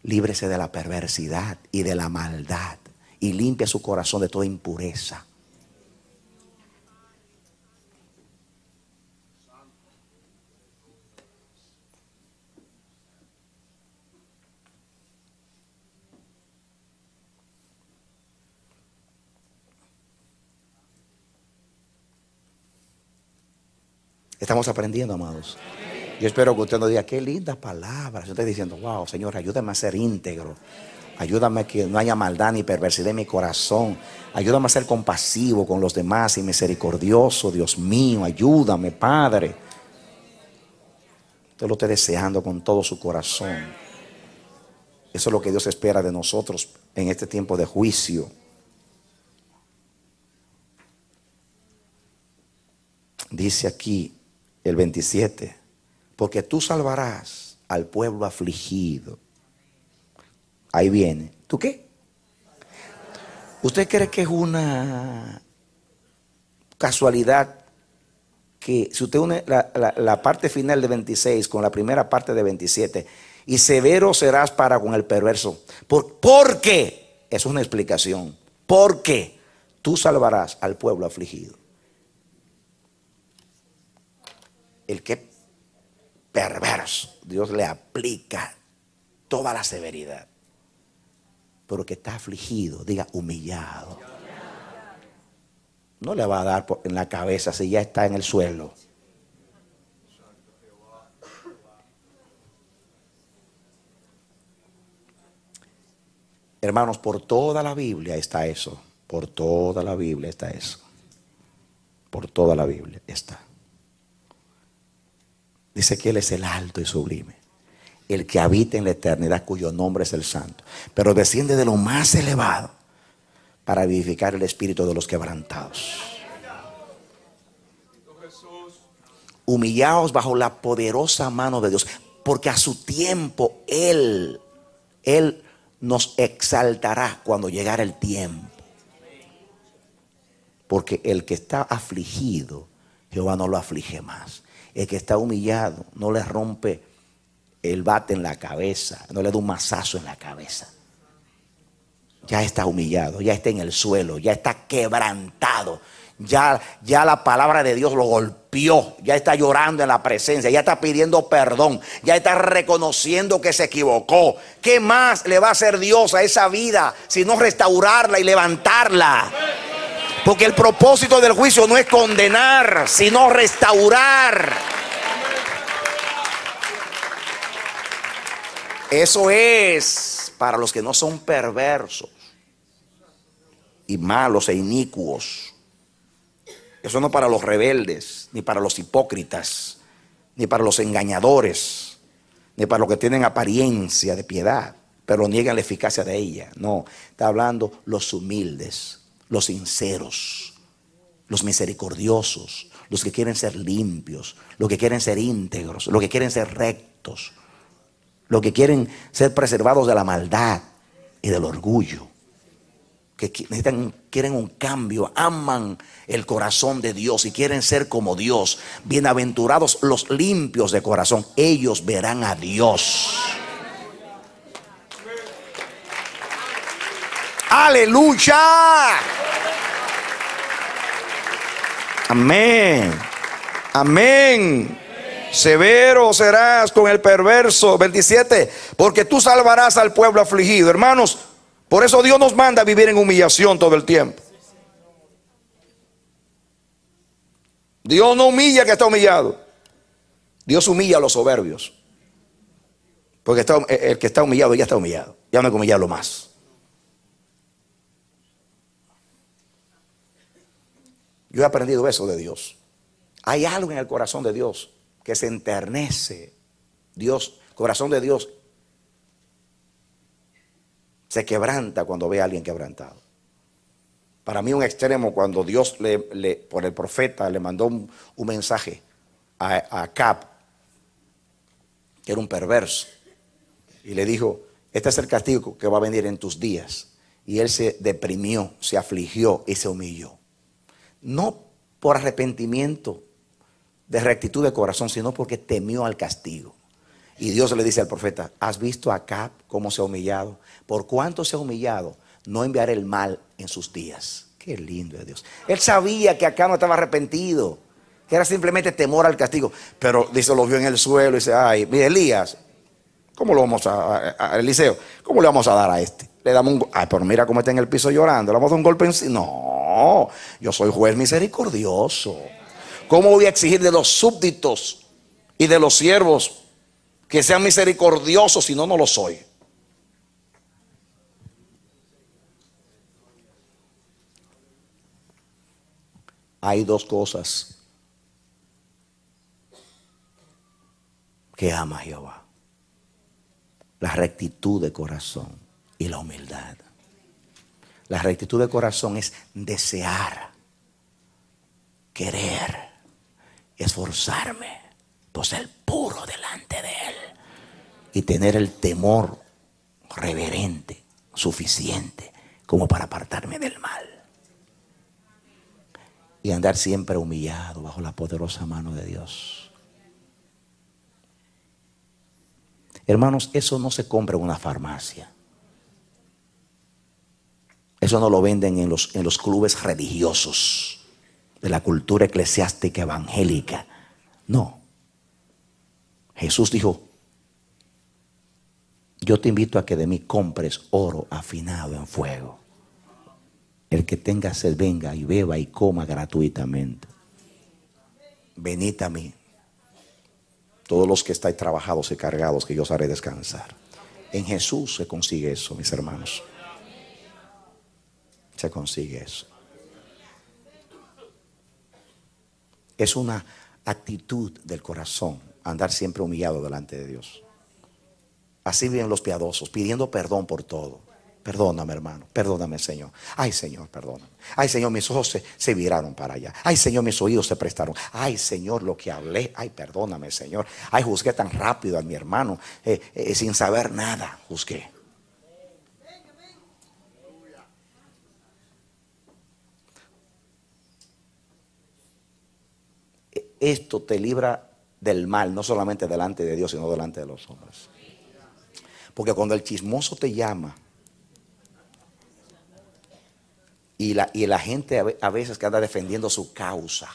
S2: líbrese de la perversidad y de la maldad y limpie su corazón de toda impureza. Estamos aprendiendo, amados. Yo espero que usted nos diga, qué lindas palabras. Yo estoy diciendo, wow, Señor, ayúdame a ser íntegro. Ayúdame a que no haya maldad ni perversidad en mi corazón. Ayúdame a ser compasivo con los demás y misericordioso, Dios mío. Ayúdame, Padre. Usted lo está deseando con todo su corazón. Eso es lo que Dios espera de nosotros en este tiempo de juicio. Dice aquí el 27, porque tú salvarás al pueblo afligido. Ahí viene. ¿Tú qué? ¿Usted cree que es una casualidad que si usted une la parte final de 26 con la primera parte de 27, y severo serás para con el perverso? ¿Por qué? Es una explicación. ¿Por qué? Tú salvarás al pueblo afligido. El que perverso, Dios le aplica toda la severidad. Pero que está afligido, diga humillado. No le va a dar en la cabeza si ya está en el suelo. Hermanos, por toda la Biblia está eso. Por toda la Biblia está eso. Por toda la Biblia está. Dice que Él es el alto y sublime, el que habita en la eternidad, cuyo nombre es el Santo, pero desciende de lo más elevado para vivificar el espíritu de los quebrantados. Humillaos bajo la poderosa mano de Dios, porque a su tiempo Él nos exaltará cuando llegara el tiempo. Porque el que está afligido, Jehová no lo aflige más. El que está humillado no le rompe el bate en la cabeza, no le da un mazazo en la cabeza. Ya está humillado, ya está en el suelo, ya está quebrantado. Ya la palabra de Dios lo golpeó, ya está llorando en la presencia, ya está pidiendo perdón, ya está reconociendo que se equivocó. ¿Qué más le va a hacer Dios a esa vida sino restaurarla y levantarla? Porque el propósito del juicio no es condenar, sino restaurar. Eso es para los que no son perversos y malos e inicuos. Eso no para los rebeldes, ni para los hipócritas, ni para los engañadores, ni para los que tienen apariencia de piedad, pero niegan la eficacia de ella. No, está hablando los humildes, los sinceros, los misericordiosos, los que quieren ser limpios, los que quieren ser íntegros, los que quieren ser rectos, los que quieren ser preservados de la maldad y del orgullo, que quieren un cambio, aman el corazón de Dios y quieren ser como Dios. Bienaventurados los limpios de corazón, ellos verán a Dios. ¡Aleluya! Amén. Amén. Severo serás con el perverso. 27. Porque tú salvarás al pueblo afligido. Hermanos, por eso Dios nos manda a vivir en humillación todo el tiempo. Dios no humilla al que está humillado. Dios humilla a los soberbios. Porque el que está humillado ya está humillado. Ya no hay que humillarlo más. Yo he aprendido eso de Dios. Hay algo en el corazón de Dios que se enternece. Dios, corazón de Dios, se quebranta cuando ve a alguien quebrantado. Para mí un extremo, cuando Dios por el profeta le mandó un mensaje a Acab, que era un perverso, y le dijo: este es el castigo que va a venir en tus días. Y él se deprimió, se afligió y se humilló. No por arrepentimiento de rectitud de corazón, sino porque temió al castigo. Y Dios le dice al profeta: ¿has visto a Acab cómo se ha humillado? Por cuánto se ha humillado, no enviaré el mal en sus días. Qué lindo es Dios. Él sabía que Acab no estaba arrepentido, que era simplemente temor al castigo. Pero dice, lo vio en el suelo y dice: ay, mire, Elías, ¿cómo lo vamos a Eliseo? ¿Cómo le vamos a dar a este? Le damos un... Ay, pero mira cómo está en el piso llorando. Le vamos a dar un golpe en sí. No, yo soy juez misericordioso. ¿Cómo voy a exigir de los súbditos y de los siervos que sean misericordiosos si no lo soy? Hay dos cosas que ama Jehová: la rectitud de corazón y la humildad. La rectitud de corazón es desear, querer, esforzarme por ser puro delante de Él y tener el temor reverente, suficiente como para apartarme del mal. Y andar siempre humillado bajo la poderosa mano de Dios. Hermanos, eso no se compra en una farmacia. Eso no lo venden en los clubes religiosos de la cultura eclesiástica evangélica. No. Jesús dijo: yo te invito a que de mí compres oro afinado en fuego. El que tenga sed venga y beba y coma gratuitamente. Venid a mí, todos los que estáis trabajados y cargados, que yo os haré descansar. En Jesús se consigue eso, mis hermanos. Se consigue eso. Es una actitud del corazón, andar siempre humillado delante de Dios. Así viven los piadosos, pidiendo perdón por todo. Perdóname, hermano, perdóname, Señor. Ay, Señor, perdóname. Ay, Señor, mis ojos se viraron para allá. Ay, Señor, mis oídos se prestaron. Ay, Señor, lo que hablé. Ay, perdóname, Señor. Ay, juzgué tan rápido a mi hermano, sin saber nada, juzgué. Esto te libra del mal, no solamente delante de Dios, sino delante de los hombres. Porque cuando el chismoso te llama, y la gente a veces que anda defendiendo su causa,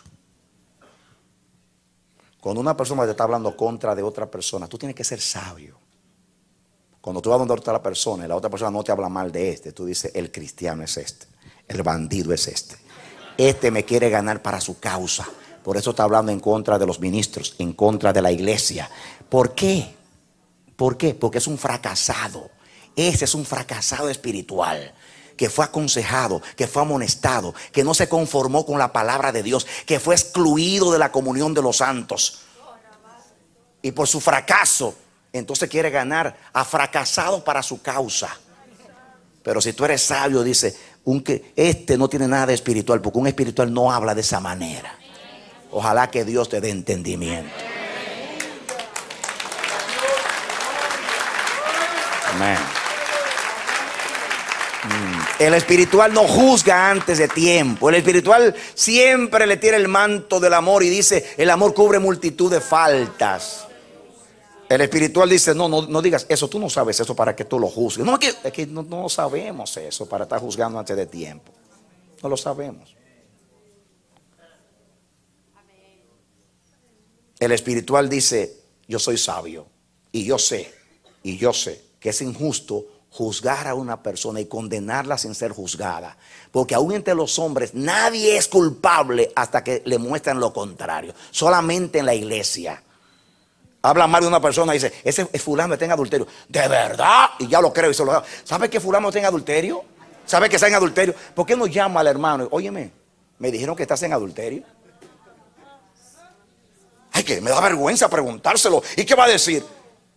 S2: cuando una persona te está hablando contra de otra persona, tú tienes que ser sabio. Cuando tú vas donde otra persona y la otra persona no te habla mal de este, tú dices: el cristiano es este, el bandido es este me quiere ganar para su causa. Por eso está hablando en contra de los ministros, en contra de la iglesia. ¿Por qué? ¿Por qué? Porque es un fracasado. Ese es un fracasado espiritual, que fue aconsejado, que fue amonestado, que no se conformó con la palabra de Dios, que fue excluido de la comunión de los santos. Y por su fracaso, entonces quiere ganar a fracasados para su causa. Pero si tú eres sabio, dice: este no tiene nada de espiritual, porque un espiritual no habla de esa manera. Ojalá que Dios te dé entendimiento. Amén. El espiritual no juzga antes de tiempo. El espiritual siempre le tira el manto del amor y dice: el amor cubre multitud de faltas. El espiritual dice: no digas eso, tú no sabes eso para que tú lo juzgues. No, es que no sabemos eso para estar juzgando antes de tiempo. No lo sabemos. El espiritual dice: yo soy sabio y yo sé que es injusto juzgar a una persona y condenarla sin ser juzgada, porque aún entre los hombres nadie es culpable hasta que le muestran lo contrario. Solamente en la iglesia habla mal de una persona y dice: ese fulano está en adulterio. ¿De verdad? Y ya lo creo y se lo hago. ¿Sabe que fulano está en adulterio? ¿Sabe que está en adulterio? ¿Por qué no llama al hermano? Óyeme, me dijeron que estás en adulterio. Ay, que me da vergüenza preguntárselo. ¿Y qué va a decir?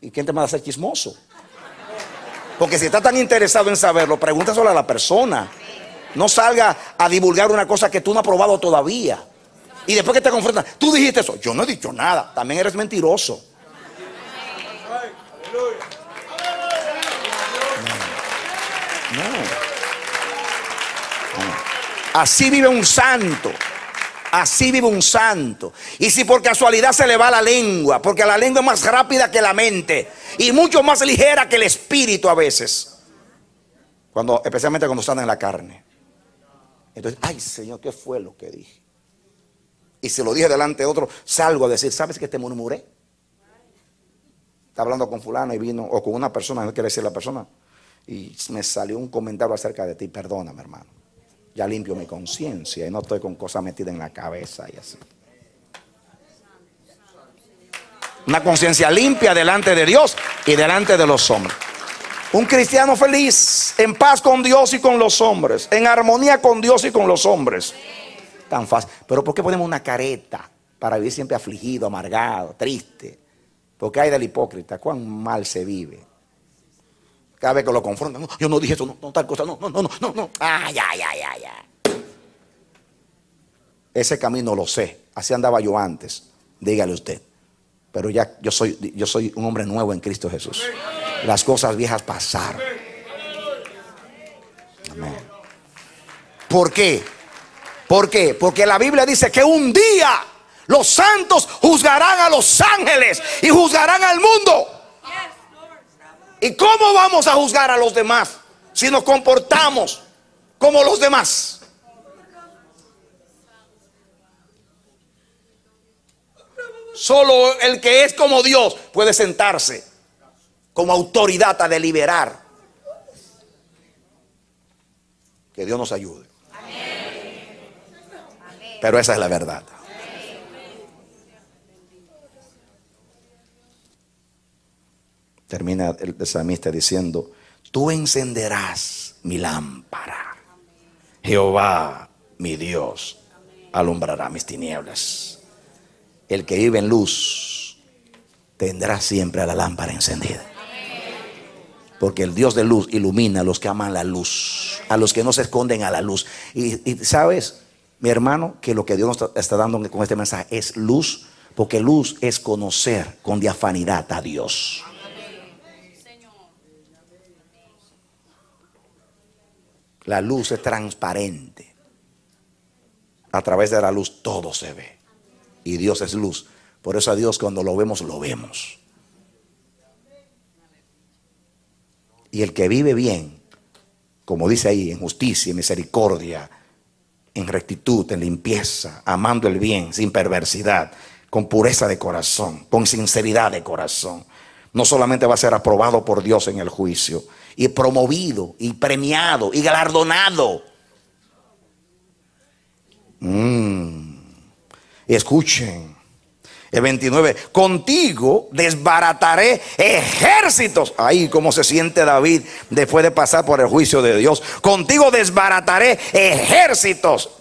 S2: ¿Y quién te va a hacer chismoso? Porque si está tan interesado en saberlo, pregúntaselo a la persona. No salga a divulgar una cosa que tú no has probado todavía. Y después que te confrontan: tú dijiste eso. Yo no he dicho nada. También eres mentiroso. No. Así vive un santo. Así vive un santo. Y si por casualidad se le va la lengua, porque la lengua es más rápida que la mente y mucho más ligera que el espíritu a veces, especialmente cuando están en la carne. Entonces: ay, Señor, ¿qué fue lo que dije? Y si lo dije delante de otro, salgo a decir: ¿sabes que te murmuré? Está hablando con fulano y vino, o con una persona, no quiere decir la persona, y me salió un comentario acerca de ti. Perdóname, hermano. Ya limpio mi conciencia y no estoy con cosas metidas en la cabeza y así. Una conciencia limpia delante de Dios y delante de los hombres. Un cristiano feliz, en paz con Dios y con los hombres, en armonía con Dios y con los hombres. Tan fácil. Pero ¿por qué ponemos una careta para vivir siempre afligido, amargado, triste? Porque hay del hipócrita, cuán mal se vive. Cada vez que lo confrontan, no, yo no dije eso, no, tal cosa, no. Ya. Ese camino lo sé, así andaba yo antes, dígale usted. Pero ya yo soy un hombre nuevo en Cristo Jesús. Las cosas viejas pasaron. Amén. ¿Por qué? ¿Por qué? Porque la Biblia dice que un día los santos juzgarán a los ángeles y juzgarán al mundo. ¿Y cómo vamos a juzgar a los demás si nos comportamos como los demás? Solo el que es como Dios puede sentarse como autoridad a deliberar. Que Dios nos ayude. Pero esa es la verdad. Termina el salmista diciendo: tú encenderás mi lámpara. Jehová, mi Dios, alumbrará mis tinieblas. El que vive en luz tendrá siempre la lámpara encendida. Porque el Dios de luz ilumina a los que aman la luz, a los que no se esconden a la luz. Y sabes, mi hermano, que lo que Dios nos está dando con este mensaje es luz. Porque luz es conocer con diafanidad a Dios. La luz es transparente. A través de la luz todo se ve. Y Dios es luz. Por eso a Dios cuando lo vemos, lo vemos. Y el que vive bien, como dice ahí, en justicia, en misericordia, en rectitud, en limpieza, amando el bien, sin perversidad, con pureza de corazón, con sinceridad de corazón, no solamente va a ser aprobado por Dios en el juicio, y promovido, y premiado, y galardonado. Escuchen, el 29, contigo desbarataré ejércitos. Ahí como se siente David después de pasar por el juicio de Dios. Contigo desbarataré ejércitos.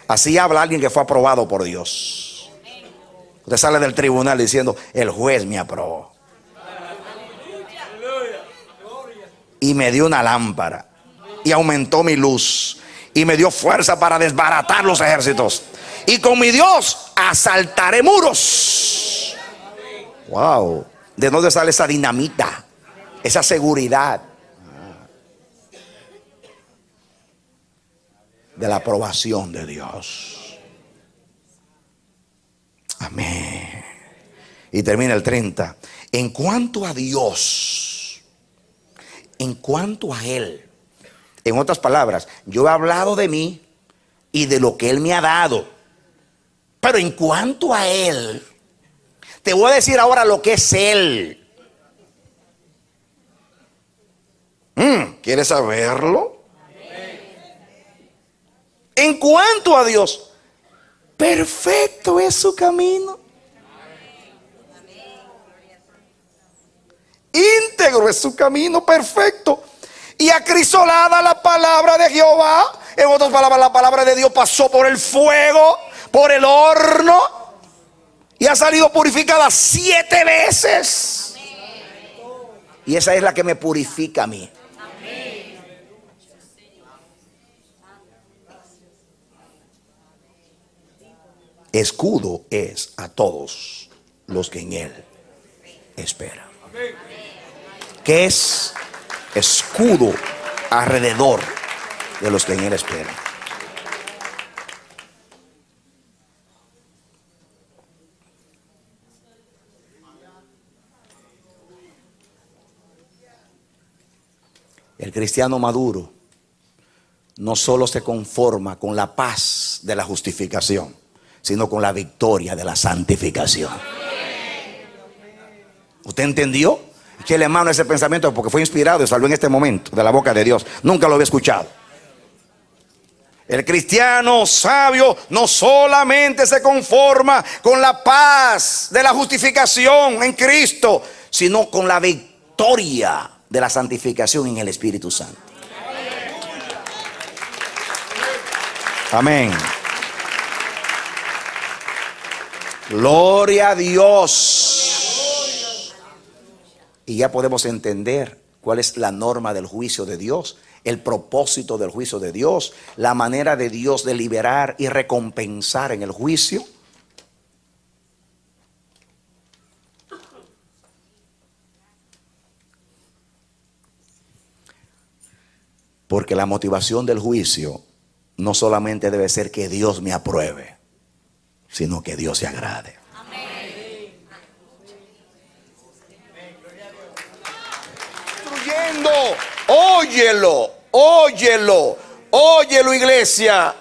S2: Así habla alguien que fue aprobado por Dios. Usted sale del tribunal diciendo: el juez me aprobó y me dio una lámpara y aumentó mi luz y me dio fuerza para desbaratar los ejércitos. Y con mi Dios asaltaré muros. Wow. ¿De dónde sale esa dinamita? Esa seguridad. De la aprobación de Dios. Amén. Y termina el 30. En cuanto a Dios, en cuanto a Él, en otras palabras, yo he hablado de mí y de lo que Él me ha dado. Pero en cuanto a Él, te voy a decir ahora lo que es Él. ¿Quieres saberlo? En cuanto a Dios, perfecto es su camino. Íntegro es su camino, perfecto. Y acrisolada la palabra de Jehová. En otras palabras, la palabra de Dios pasó por el fuego, por el horno, y ha salido purificada 7 veces. Y esa es la que me purifica a mí. Escudo es a todos los que en Él esperan. ¿Qué es? Escudo alrededor de los que en Él esperan. El cristiano maduro no solo se conforma con la paz de la justificación, sino con la victoria de la santificación. ¿Usted entendió? Échele mano a ese pensamiento porque fue inspirado y salió en este momento de la boca de Dios. Nunca lo había escuchado. El cristiano sabio no solamente se conforma con la paz de la justificación en Cristo, sino con la victoria de la santificación en el Espíritu Santo. Amén. Gloria a Dios. Y ya podemos entender cuál es la norma del juicio de Dios, el propósito del juicio de Dios, la manera de Dios de liberar y recompensar en el juicio. Porque la motivación del juicio no solamente debe ser que Dios me apruebe, sino que Dios se agrade. Instruyendo, óyelo, iglesia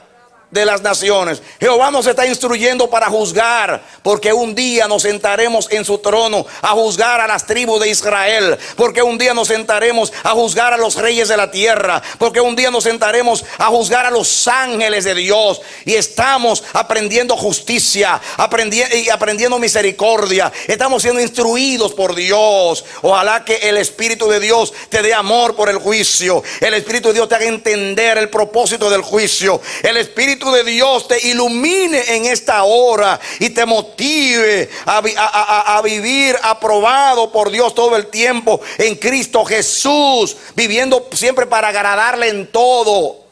S2: de las naciones. Jehová nos está instruyendo para juzgar, porque un día nos sentaremos en su trono a juzgar a las tribus de Israel, porque un día nos sentaremos a juzgar a los reyes de la tierra, porque un día nos sentaremos a juzgar a los ángeles de Dios. Y estamos aprendiendo justicia, aprendiendo misericordia. Estamos siendo instruidos por Dios. Ojalá que el Espíritu de Dios te dé amor por el juicio. El Espíritu de Dios te haga entender el propósito del juicio. El Espíritu de Dios te ilumine en esta hora y te motive a vivir aprobado por Dios todo el tiempo en Cristo Jesús, viviendo siempre para agradarle en todo.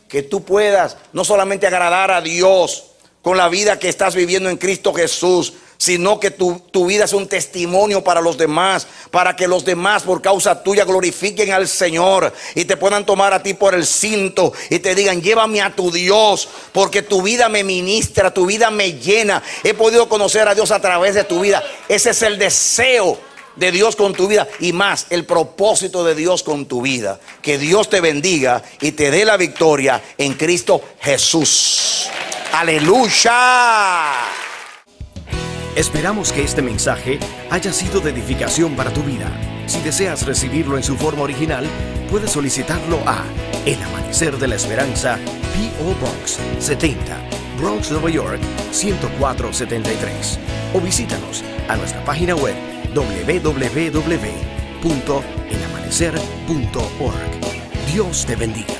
S2: Que tú puedas no solamente agradar a Dios con la vida que estás viviendo en Cristo Jesús, sino que tu vida es un testimonio para los demás, para que los demás por causa tuya glorifiquen al Señor y te puedan tomar a ti por el cinto y te digan: llévame a tu Dios, porque tu vida me ministra, tu vida me llena. He podido conocer a Dios a través de tu vida. Ese es el deseo de Dios con tu vida, y más el propósito de Dios con tu vida. Que Dios te bendiga y te dé la victoria en Cristo Jesús. Aleluya.
S1: Esperamos que este mensaje haya sido de edificación para tu vida. Si deseas recibirlo en su forma original, puedes solicitarlo a El Amanecer de la Esperanza, P.O. Box 70, Bronx, Nueva York 10473. O visítanos a nuestra página web www.elamanecer.org. Dios te bendiga.